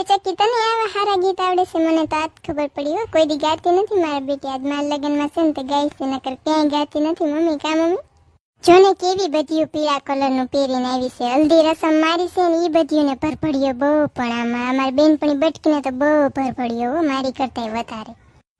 ચકી તને આવા હારા ગીત આવડે છે? મને તો આજ ખબર પડી હો, કોઈ દી ગાતી નથી મારા બેટી. આજ મારા લગ્નમાં છે ને તે ગાઈ છે, નકર ક્યાંય ગાતી નથી મમ્મી. કા મમ્મી? જોને કેવી બધીઓ પીળા કલરનું પહેરીને આવી છે. હલ્દી રસમ મારી છે ને એ બધીઓને ભરભડિયો બહુ, પણ આમાં અમારી બેનપણી બટકીને તો બહુ ભરભડિયો હો, મારી કરતાંય વધારે.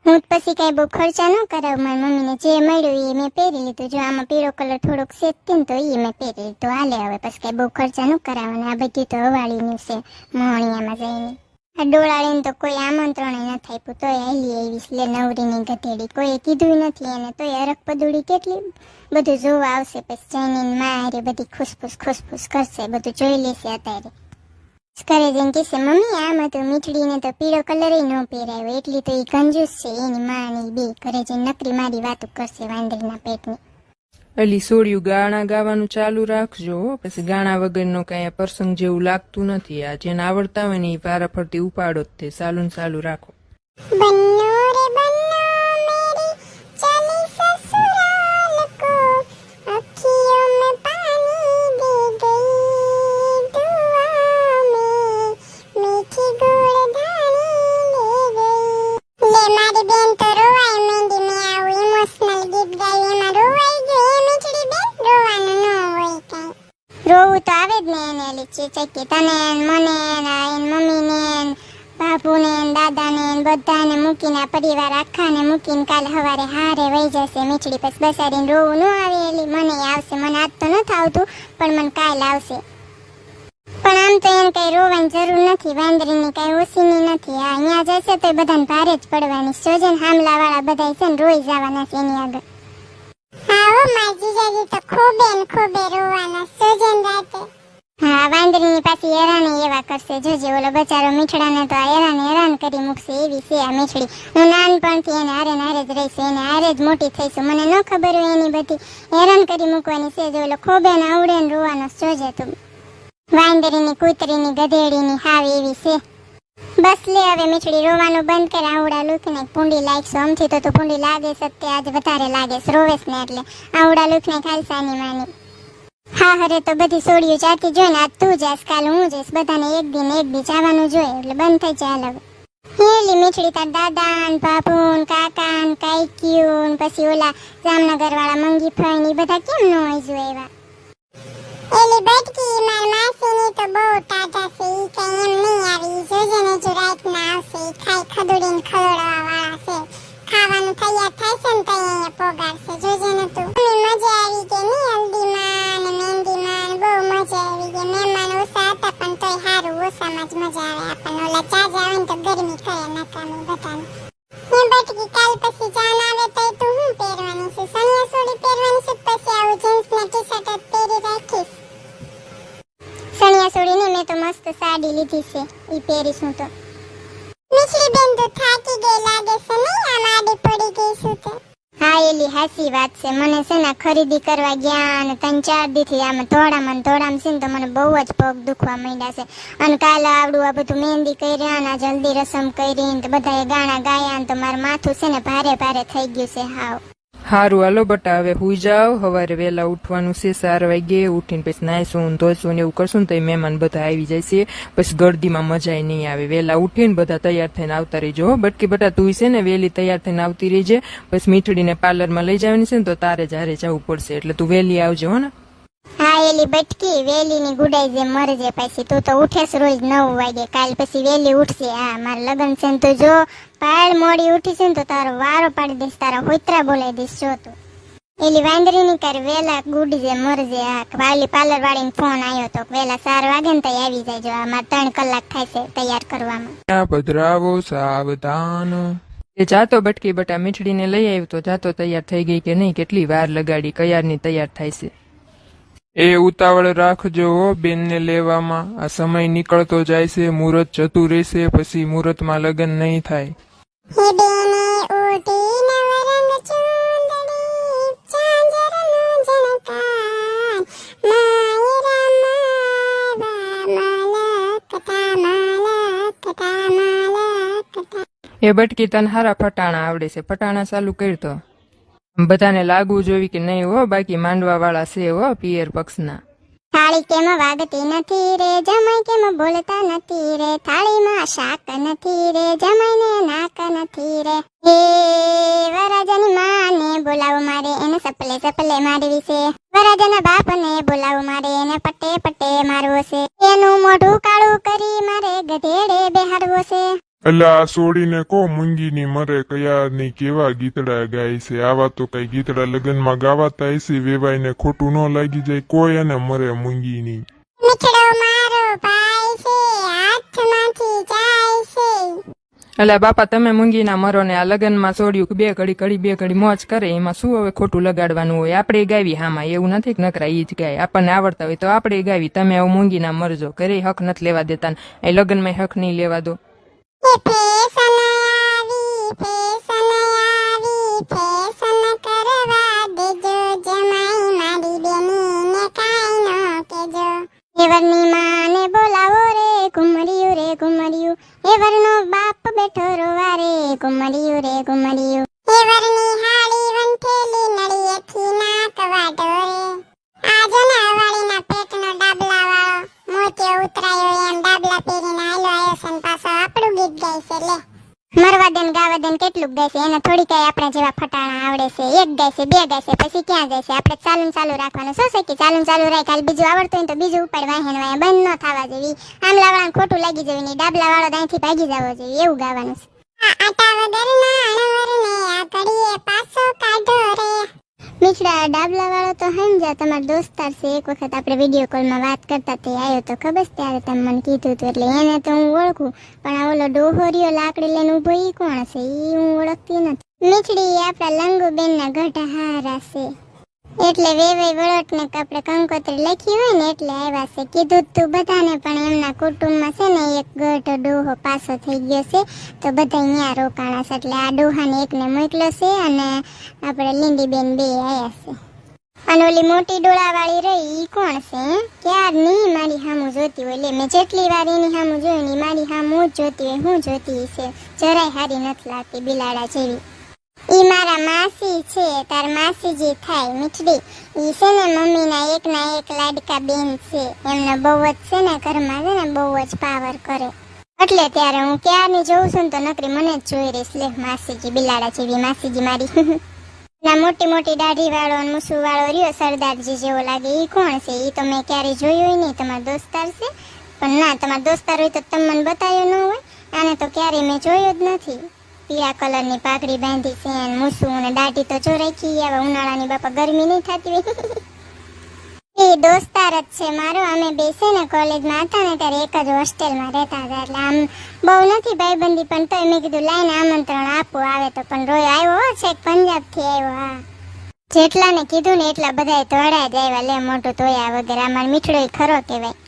હું પછી કઈ બહુ ખર્ચા ન કરાવ. મારી મમ્મીને જે મળ્યું એ મેં પહેરી લીધું. જો આમાં પીળો કલર થોડોક સેજતી ને તો એ મેં પહેરી લીધું. હાલે હવે પછી કઈ બહુ ખર્ચા ન કરાવવાના. આ બધું તો હવાળીનું છે મોહણિયામાં જઈને. આ ડોળાળીને તો કોઈ આમંત્રણ નથી આપ્યું, તોય હાલી આવીશ લે નવરીની ગધેડી. કોઈએ કીધું નથી એને, તોય અરક પદુડી કેટલી બધું જોવા આવશે. પછી ચાઇનીન મારે બધી ખુશફુસ કરશે, બધું જોઈ લેશે. અત્યારે કરે જઈને કહેશે મમ્મી આમાં તો મીઠડીને તો પીળો કલર ન પહેરાયો, એટલી તો એ કંજૂસ છે એની માની બે. ઘરે જઈને નકરી મારી વાતો કરશે વાંદરીના પેટની. અલી સોડિયું ગાણા ગાવાનું ચાલુ રાખજો, પછી ગાણા વગરનો કઈ પ્રસંગ જેવું લાગતું નથી. આ જેને આવડતા હોય ને એ વારા ફરતી ઉપાડો જ તે. ચાલુ રાખો. બન્નો રે બન્નો મેરી ચાલી સસુરાલ કો, અખિયો મે પાની દે ગઈ, દુઆ મે મીઠી ગુળધાણી દે ગઈ. લે મારી બેન તો રોવાય મેંદી. મેં આવું ઇમોશનલ ગીત ગાયું એમાં રોવાઈ ગઈ. મીઠડી બેન રોવાનું ન હોય કઈ. રોવું તો આવે જ ને એને. એલી ચીચકી તને મને એન મમ્મીને બાપુને દાદાને બધાને મૂકીને પરિવાર આખાને મૂકીને કાલે સવારે હારે વહી જશે મીઠડી. પછી બસાડીને રોવું ન આવે. એલી મને આવશે, મને આજ તો નથી આવતું પણ મને કાલ આવશે. પણ આમ તો એને કઈ રોવાની જરૂર નથી, વાંદરીની કઈ ઓછીની નથી. આ અહીંયા જશે તો બધાને ભારે જ પડવાની. સોજન હામલા વાળા બધા છે ને રોઈ જવાના છે એની આગળ. હા હો મારા જીજાજી તો ખોબે રોવાના સોજન રાતે. હા વાંદરીની પાછી હેરાને એવા કરશે. જોજે ઓલો બચારો મીઠડાને તો આ હેરાન કરી મૂકશે. એવી છે આ મીઠડી. હું નાનપણથી એને હારે જ રહીશ, એને હારે જ મોટી થઈશું. મને ન ખબર હોય એની બધી હેરાન કરી મૂકવાની છે. જો ઓલો ખોબે ને આવડે ને રોવાનો જોજે તું. વાંદરીની કૂતરીની ગધેડીની હાવ એવી છે. બસ લે હવે મીઠડી રોવાનું બંધ કરે. આવડા લુકને પૂંડી લાગશે. આમથી તો તું પૂંડી લાગે સત્ય આજ વધારે લાગે રોવેશ ને એટલે. આવડા લુકને ખાલસાની માની. હા હરે તો બધી સોડિયું જાતી જોઈ ને. આજ તું જાસ કાલ હું જઈશ. બધાને એક દી જવાનું જોઈએ એટલે બંધ થઈ જાય. હવે હેલી મીઠડી તાર દાદા ને બાપુ ને કાકા ને કાઈક્યુ ને પછી ઓલા જામનગર વાળા મંગી ફઈ ને બધા કેમ ન હોય જો એવા. એલી બટકી માર માસીની તો બહુ ટાટા છે. ઈ કઈ એમ નહીં આવી. જોજે ને જો રાત ના આવશે. ઈ ખાઈ ખદુડીને ખવડાવવા વાળા છે. ખાવાનું તૈયાર થાય છે ને તો અહીંયા પોગાડશે. જોજે ને તું. મજા આવી કે નહીં હલ્દીમાં ને મહેંદીમાં બહુ મજા આવી ગઈ. મહેમાન ઓછા હતા પણ તોય સારું, ઓછામાં જ મજા આવે આપણને. ઓલા ચાજા હોય ને તો ગરમી કરે નકામી બધાને. એ બટકી કાલ પછી જાન આવે તો તું શું પહેરવાની છે? સણિયા સોડી પહેરવાની છે પછી આવું જીન્સ ને ટી શર્ટ જ પહેરી રાખીશ? સણિયા સોડી ને મેં તો મસ્ત સાડી લીધી છે, ઈ પહેરીશું તો. મીઠડી બેન તો થાકી ગઈ લાગે છે નહીં? આમ આડી પડી ગઈ છું તો. હા એલી હાસી વાત છે. મને છે ને ખરીદી કરવા ગયા અને 3-4 દીથી આમ ધોળામાં છે ને તો મને બહુ જ પગ દુખવા માંડ્યા છે. અને કાલે આવડું આ બધું મહેંદી કર્યા ને જલ્દી રસમ કરી ને બધાએ ગાણા ગાયા ને તો મારું માથું છે ને ભારે થઈ ગયું છે હાવ. હારું હાલો બટા હવે હુઈ જાવ. સવારે વહેલા ઉઠવાનું છે 4 વાગે. ઉઠીને પછી નાઈશું ધોઈશું ને એવું કરશું ને તો મહેમાન બધા આવી જાય છે. પછી ગરદીમાં મજા નહીં આવે. વહેલા ઉઠીને બધા તૈયાર થઈને આવતા રહીજો. બટકી બટા તું છે ને વહેલી તૈયાર થઈને આવતી રહીજે. પછી મીઠડીને પાર્લરમાં લઈ જવાની છે ને તો તારે જ હારે જવું પડશે એટલે તું વહેલી આવજો હો ને. હા એલી બટકી વેલી ની ગુડાઈ જે મરજે. પછી તું તો ઉઠેસ રોજ 9 વાગે. કાલ પછી વેલી ઉઠશે. હા મારા લગન છે ને તું જો પાળ મોડી ઉઠી છે ને તો તારો વારો પાડી દઈશ, તારા હોતરા બોલાવી દઈશ જો તું. એલી વાંદરી ની કર વેલા ગુડી જે મરજે. હા વાલી પાર્લર વાળીને ફોન આવ્યો તો વેલા 4 વાગે ને તો આવી જાય. જો મારે 3 કલાક થાય છે તૈયાર કરવામાં. પધરાવો સાવધાન. એ જાતો બટકી બટા મીઠડીને લઈ આવ્યો તો જાતો તૈયાર થઈ ગઈ કે નહીં? કેટલી વાર લગાડી કયારની તૈયાર થાય છે. એ ઉતાવળ રાખજો હો બેનને લેવામાં. આ સમય નીકળતો જાય છે, મુહૂર્ત જતું રહેશે, પછી મુહૂર્તમાં લગ્ન નહીં થાય. હે બેને ઉડી નવરંગ ચૂંદડી ચાંદરનો જનકાન માયરા એ બટકી તને હારા ફટાણા આવડે છે. ફટાણા ચાલુ કરતો બધાને લાગવું જોવી કે નહીં હો. બાકી માંડવા વાળા છે હો પિયર પક્ષના. થાળી કેમ વાગતી નથી રે જમાઈ કેમ બોલતા નથી રે થાળીમાં શાક નથી રે જમાઈને નાક નથી રે હે વરરાજાની માને બોલાવો મારે એને સપલે સપલે મારવી છે વરરાજાના બાપને બોલાવો મારે એને પટ્ટે પટ્ટે મારવો છે એનું મોઢું કાળું કરી મારે ગધેડે બેહાડવો છે એટલે આ છોડીને કો મૂંગીની મરે કયારની કેવા ગીતડા ગાય છે આવા તો કઈ ગીતડા લગ્નમાં ગાવાતા હશે વેવાઈને ખોટું ન લાગી જાય કોઈ એને મરે મૂંગીની મીઠડો મારો ભાઈ છે હાથમાંથી જાય છે એટલે બાપા તમે મૂંગીના મરો ને આ લગ્નમાં છોડ્યું બે ઘડી મોજ કરે એમાં શું હવે ખોટું લગાડવાનું હોય આપણે ગાવી હામાં એવું નથી કે નકરા ઈ જ ગાય આપણને આવડતા હોય તો આપણે ગાવી તમે હવે મૂંગીના મરજો ઘરે હક નથી લેવા દેતા ને એ લગ્નમાં હક નહીં લેવા દો એ ફેશન આવી ફેશન કરવા દેજો જમાઈ મારી બેનીને કાઈ ન કેજો એવરની માને બોલાવો રે ઘુમરિયું એવરનો બાપ બેઠો રોવા રે ઘુમરિયું એવરની હાડી વંઠેલી નળીએથી નાક વાઢો રે આ જનાવાળીના પેટનો ડાબલા વાળો મોચે ઉતરાયો એમ ડાબલા પહેરીને આયલો આયો છે ને પાછો આપણું ગીત ગાય છે લે મરવા દેન ગાવા દેન કેટલું ગાય છે એને થોડી કઈ આપણા જેવા ફટાણા આવડે છે એક ગાય છે બે ગાય છે પછી ક્યાં જાય છે આપણે ચાલુ રાખવાનું શું છે કે ચાલુ રાખ હાલ બીજું આવડતું હોય તો બીજું ઉપર વાહેન વાહે બંધ ન થવા જેવી આમલા વાળાને ખોટું લાગી જવી નહીં ડાબલા વાળો ત્યાંથી ભાગી જવો જોઈએ એવું ગાવાનું છે આટા વગરના અણવરને આ ઘડીએ પાછો કાઢો રે મીઠડા ડાબલા વાળો તો સમજા તમારા દોસ્તાર છે એક વખત આપણે વિડીયો કોલમાં વાત કરતા તે આવ્યો તો ખબર છે ત્યારે તમે મને કીધું હતું એટલે એને તો હું ઓળખું પણ આ ઓલો ડોહોરિયો લાકડી લઈને ઊભો ઈ કોણ છે ઈ હું ઓળખતી નથી મીઠડી આપણા લંગુબેનના ગઢા હારા છે એટલે વેવાઈ વળોટને આપણે કંકોત્રી લખી હોય ને એટલે આવ્યા છે કીધું તું બધાને પણ એમના કુટુંબમાં છે ને એક ગઢ ડોહો પાસો થઈ ગયો છે તો બધા અહીંયા રોકાણા છે એટલે આ ડોહાને એકને મોકલો છે અને આપણે લીંડીબેન બે આવ્યા છે અને ઓલી મોટી ડોળાવાળી રહી ઈ કોણ છે ક્યારની મારી સામું જોતી હોય લે મેં જેટલી વાર એની સામું જોયું ને મારી સામું જ જોતી હોય હું જોતી છે જરાય હારી નથી લાગતી બિલાડા જેવી ઈ મારા માસી છે તાર માસીજી થાય મીઠડી ઈ છે ને મમ્મીના એક લાડકા બેન છે એમને બહુ જ છે ને ઘરમાં છે ને બહુ જ પાવર કરે એટલે ત્યારે હું ક્યારની જોઉં છું ને તો નકરી મને જ જોઈ રહીશ લે માસીજી બિલાડા જેવી માસીજી મારી ના મોટી દાઢી વાળો અને મૂછું વાળો રહ્યો સરદારજી જેવો લાગે ઈ કોણ છે ઈ તો મેં ક્યારેય જોયું હોય નહીં તમારો દોસ્તાર છે પણ ના તમારો દોસ્તાર હોય તો તમે મને બતાવ્યો ન હોય આને તો ક્યારેય મેં જોયો જ નથી પીળા કલરની પાઘડી બાંધી છે અને મૂછું અને દાઢી તો જો રાખી હવે ઉનાળાની બાપા ગરમી નહીં થતી હોય એ દોસ્તાર જ છે મારો અમે બે છે ને કોલેજમાં હતા ને ત્યારે એક જ હોસ્ટેલમાં રહેતા હતા એટલે આમ બહુ નથી ભાઈબંધી પણ તોય મેં કીધું લાઈને આમંત્રણ આપવું આવે તો પણ રોય આવ્યો છે પંજાબથી આવ્યો હા જેટલાને કીધું ને એટલા બધાએ ધોળા જ આવ્યા લે મોટું ધોયા વગર અમાર મીઠડો ખરો કહેવાય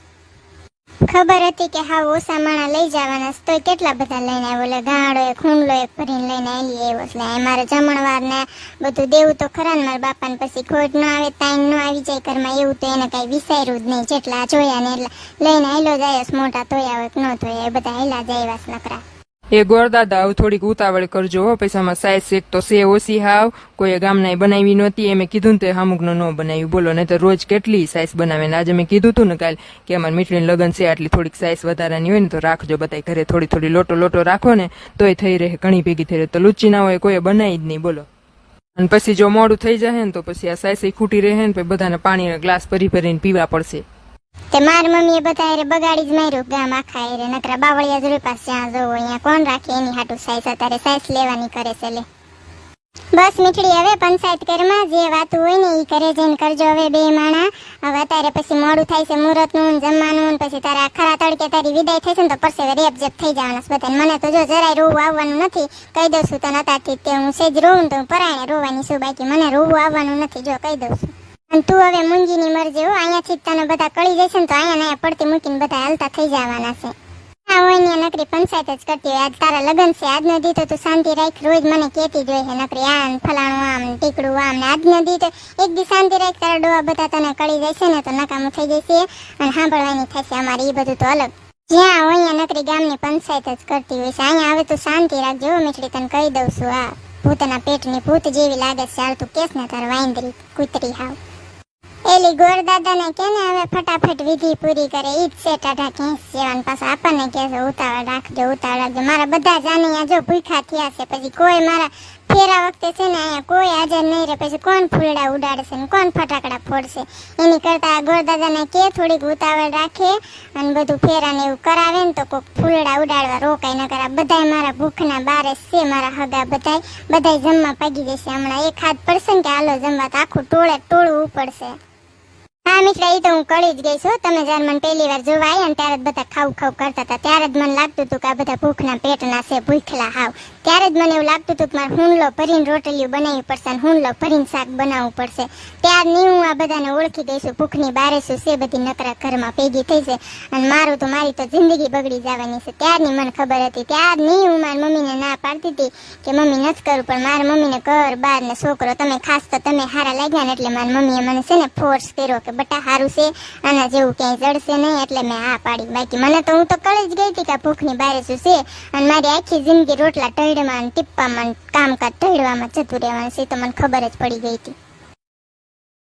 ખબર હતી કે હા ઓછા માણા લઈ જવાના તોય કેટલા બધા લઈને આવ્યો એટલે ગાંડો એક ખૂંડલો એક ભરીને લઈને આવી આવ્યો એટલે મારે જમણવાર ને બધું દેવું તો ખરા ને મારા બાપાને પછી ખોટ ન આવે તાઈન ન આવી જાય ઘરમાં એવું તો એને કઈ વિચાર્યું જ નહીં જેટલા જોયા ને એટલા લઈને આયલો જાય મોટા ધોયા હોય કે ન ધોયા એ બધા હેલા જાય નકરા એ ગોરદાદા હવે થોડીક ઉતાવળ કરજો હો પૈસામાં સાઈઝ એક તો સે ઓછી હાવ કોઈ ગામના બનાવી નહોતી એમ કીધું ને તે અમુકનો ન બનાવ્યું બોલો ને તો રોજ કેટલી સાઈઝ બનાવે ને આજે મેં કીધું હતું ને કાલ કે અમારે મીઠડીનું લગ્ન છે આટલી થોડીક સાઈઝ વધારાની હોય ને તો રાખજો બધા ઘરે થોડી લોટો રાખો ને તોય થઈ રહે ઘણી ભેગી થઈ રહે તો લુચ્ચી ના હોય કોઈ બનાવી જ નહીં બોલો અને પછી જો મોડું થઈ જાય ને તો પછી આ સાઈઝ ખૂટી રહે ને પછી બધાને પાણીના ગ્લાસ ભરીને પીવા પડશે તે મારી મમ્મીએ બધા બગાડી જ માર્યું ગામ આખા એરે નકરા બાવળિયા જોડે પાસે જ્યાં જવું અહીંયા કોણ રાખે એની હાટું સાઈઝ અત્યારે સાઈઝ લેવાની કરે છે લે બસ મીઠડી હવે પંચાયત ઘરમાં જે વાતું હોય ને એ કરે જઈને કરજો હવે બે માણા હવે અત્યારે પછી મોડું થાય છે મુહૂર્તનું જમવાનું પછી તારા ખરા તડકે તારી વિદાય થશે ને તો પરસે રેપ જેપ થઈ જવાના બધા મને તો જો જરાય રોવું આવવાનું નથી કહી દઉં છું તો નતાથી તે હું સેજ રોવું તો પરાયણે રોવાની છું બાકી મને રોવું આવવાનું નથી જો કહી દઉં છું અને તું હવે મૂંગીની મરજે હો અહીંયાથી તને બધા કળી જશે ને તો અહીંયા પડતી મૂકીને બધા હાલતા થઈ જવાના છે આ હોય ને નકરી પંચાયત જ કરતી હોય આજ તારા લગ્ન છે આજનો દી તો તું શાંતિ રાખ રોજ મને કહેતી જ હોય છે નકરી આમ ફલાણું આમ ટીકડું આમ ને આજનો દી તો એક દી શાંતિ રાખ તારા ડોવા બધા તને કળી જશે ને તો નકામું થઈ જશે અને સાંભળવાની થશે અમારે એ બધું તો અલગ જ્યાં હોય અહીંયા નકરી ગામની પંચાયત જ કરતી હોય છે અહીંયા હવે તું શાંતિ રાખજો મીઠડી તને કહી દઉં છું આ ભૂતના પેટની ભૂત જેવી લાગે છે ચાલ તું કેસ ને તાર વાંદરી કૂતરી હાવ એલી ગોરદાદાને કે ને હવે ફટાફટ વિધિ પૂરી કરે ઈ જ છે ટાઢા કેસ જેવાન પાછા આપણને કહે છે ઉતાવળ રાખજો મારા બધા જાનિયા જો ભૂખ્યા થયા છે પછી કોઈ મારા ફેરા વખતે છે ને અહીંયા કોઈ હાજર નહીં રહે પછી કોણ ફૂલડા ઉડાડશે ને કોણ ફટાકડા ફોડશે એની કરતા ગોરદાદાને કે થોડીક ઉતાવળ રાખે અને બધું ફેરા ને એવું કરાવે ને તો કોઈક ફૂલડા ઉડાડવા રોકાય ન કરા બધાય મારા ભૂખના બારે છે મારા હગા બધાય જમવા પાગી જશે હમણાં એક હાથ પડશે ને કે હાલો જમવા તો આખું ટોળું ઉપડશે હા મિત્ર એ તો હું કળી જ ગઈ છું તમે જયારે મને પહેલી વાર જોવા આવ્યા ને ત્યારે જ બધા ખાવ કરતા હતા ત્યારે જ મને લાગતું હતું કે આ બધા ભૂખના પેટના છે ભૂખલા હાવ ત્યારે જ મને એવું લાગતું હતું કે મારે હુંડલો ભરીને રોટલીઓ બનાવવી પડશે અને હુંડલો ભરીને શાક બનાવવું પડશે ત્યારની હું આ બધાને ઓળખી દઈશું ભૂખની બારે શું છે બધી નકરા ઘરમાં ભેગી થઈ છે અને મારી તો જિંદગી બગડી જવાની છે ત્યારની મને ખબર હતી ત્યારની હું મારી મમ્મીને ના પાડતી હતી કે મમ્મી નથી કરું પણ મારી મમ્મીને ઘર બાર ને છોકરો તમે ખાસ તો તમે હારા લાગ્યા ને એટલે મારી મમ્મીએ મને છે ને ફોર્સ કર્યો કે બટા હારું છે આના જેવું ક્યાંય જડશે નહીં એટલે મેં હા પાડી બાકી મને તો હું તો કળી જ ગઈ હતી કે ભૂખની બારે શું છે અને મારી આખી જિંદગી રોટલા ટળવામાં ટીપ્પામાં કામકાજ ટળવામાં જતું રહેવાનું છે તો મને ખબર જ પડી ગઈ હતી